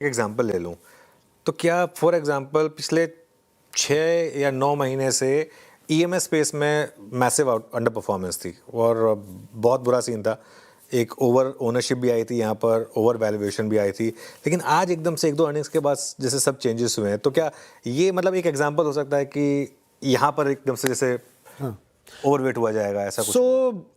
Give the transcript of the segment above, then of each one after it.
Example ले लूँ तो क्या फॉर एग्जाम्पल पिछले 6 या 9 महीने से ईएमएस स्पेस में मैसिव अंडर परफॉर्मेंस थी और बहुत बुरा सीन था। एक ओवर ओनरशिप भी आई थी यहाँ पर, ओवर वैल्यूएशन भी आई थी, लेकिन आज एकदम से 1-2 अर्निंग्स के बाद जैसे सब चेंजेस हुए हैं, तो क्या ये मतलब एक एग्जांपल हो सकता है कि यहाँ पर एकदम से जैसे ओवरवेट हुआ जाएगा ऐसा कुछ?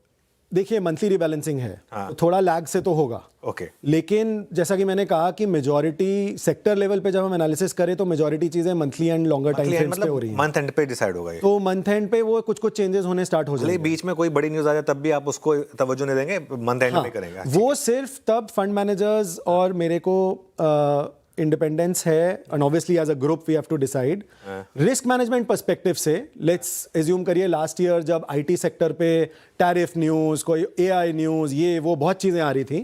देखिए मंथली रिबैलेंसिंग है, हाँ। तो थोड़ा लैग से तो होगा। ओके। लेकिन जैसा कि मैंने कहा कि मेजॉरिटी सेक्टर लेवल पे जब हम एनालिसिस करें तो मेजॉरिटी चीजें monthly and longer time frames पे हो रही हैं। मंथ एंड पे डिसाइड होगा ये। तो मंथ एंड पे वो कुछ चेंजेस होने स्टार्ट हो जाएंगे। बीच में कोई बड़ी न्यूज आ जाए तब भी आप उसको तवज्जो नहीं देंगे, मंथ एंड में करेंगे? वो सिर्फ तब फंड मैनेजर्स और मेरे को इंडिपेंडेंस है, and obviously as a group we have to decide. Risk management perspective से लेट्स एज्यूम करिए लास्ट ईयर जब आईटी सेक्टर पे टैरिफ न्यूज, कोई एआई न्यूज, ये वो बहुत चीजें आ रही थी,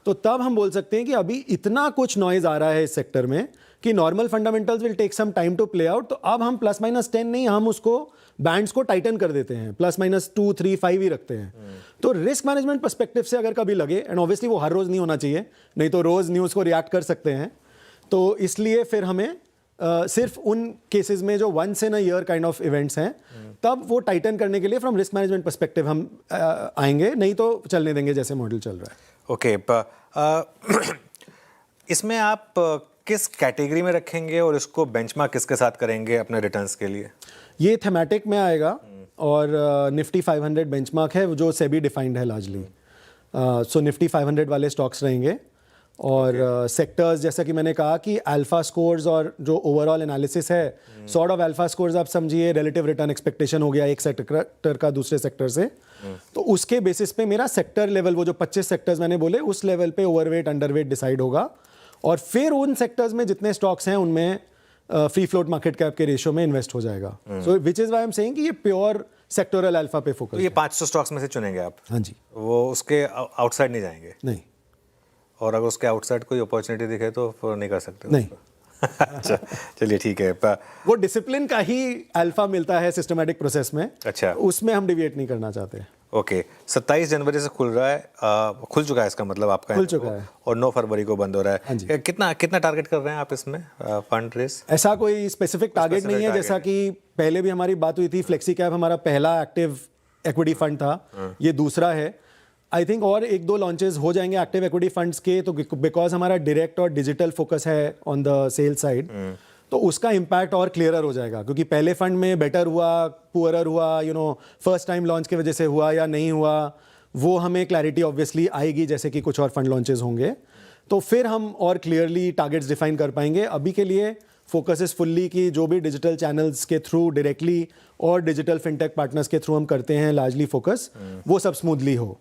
तो तब हम बोल सकते हैं कि अभी इतना कुछ नॉइज आ रहा है इस सेक्टर में कि normal fundamentals will take some time to play out. तो अब हम +-10 नहीं, हम उसको बैंड्स को टाइटन कर देते हैं, +-2, 3, 5 ही रखते हैं। तो रिस्क मैनेजमेंट पर्सपेक्टिव से अगर कभी लगे, एंड ऑब्वियसली वो हर रोज नहीं होना चाहिए, नहीं तो रोज न्यूज को रिएक्ट कर सकते हैं, तो इसलिए फिर हमें सिर्फ उन केसेस में जो once in a year kind of events हैं, तब वो टाइटन करने के लिए फ्रॉम रिस्क मैनेजमेंट पर्सपेक्टिव हम आएंगे, नहीं तो चलने देंगे जैसे मॉडल चल रहा है। ओके। इसमें आप किस कैटेगरी में रखेंगे और इसको बेंचमार्क किसके साथ करेंगे अपने रिटर्न्स के लिए? ये थेमैटिक में आएगा और निफ्टी 500 बेंचमार्क है जो सेबी डिफाइंड है लार्जली। सो निफ्टी 500 वाले स्टॉक्स रहेंगे और सेक्टर्स जैसा कि मैंने कहा कि अल्फा स्कोर्स और जो ओवरऑल एनालिसिस है, सॉर्ट ऑफ अल्फा स्कोर्स आप समझिए रिलेटिव रिटर्न एक्सपेक्टेशन हो गया एक सेक्टर का दूसरे सेक्टर से, तो उसके बेसिस पे मेरा सेक्टर लेवल, वो जो 25 सेक्टर्स मैंने बोले, उस लेवल पे ओवरवेट अंडरवेट डिसाइड होगा। और फिर उन सेक्टर्स में जितने स्टॉक्स हैं उनमें फ्री फ्लोट मार्केट कैप के रेशियो में इन्वेस्ट हो जाएगा। So which is why I am saying कि ये प्योर सेक्टोरल अल्फा पे फोकस। तो ये 500 स्टॉक्स में से चुनेंगे आप? हाँ जी। वो उसके आउटसाइड नहीं जाएंगे? नहीं। और अगर उसके आउटसाइड कोई अपॉर्चुनिटी दिखे तो फिर नहीं कर सकते? नहीं। अच्छा, चलिए ठीक है। वो डिसिप्लिन का ही अल्फा मिलता है सिस्टमैटिक प्रोसेस में। अच्छा, उसमें हम डिविएट नहीं करना चाहते। ओके। 27 जनवरी से खुल रहा है, खुल चुका है इसका मतलब आपका? खुल चुका है और 9 फरवरी को बंद हो रहा है। हाँ जी। कितना टारगेट कर रहे हैं आप इसमें फंड रेस? ऐसा कोई स्पेसिफिक टारगेट नहीं है, जैसा कि पहले भी हमारी बात हुई थी। फ्लेक्सी कैप हमारा पहला एक्टिव एक्विटी फंड था, ये दूसरा है। आई थिंक और 1-2 लॉन्चेस हो जाएंगे एक्टिव एक्विटी फंड्स के, तो बिकॉज हमारा डायरेक्ट और डिजिटल फोकस है ऑन द सेल साइड, तो उसका इम्पैक्ट और क्लियरर हो जाएगा। क्योंकि पहले फंड में बेटर हुआ, पुअरर हुआ, फर्स्ट टाइम लॉन्च की वजह से हुआ या नहीं हुआ, वो हमें क्लैरिटी ऑब्वियसली आएगी जैसे कि कुछ और फंड लॉन्चेस होंगे, तो फिर हम और क्लियरली टारगेट्स डिफाइन कर पाएंगे। अभी के लिए फोकस इज फुल्ली कि जो भी डिजिटल चैनल्स के थ्रू डायरेक्टली और डिजिटल फिनटेक पार्टनर्स के थ्रू हम करते हैं लार्जली फोकस, वो सब स्मूथली हो।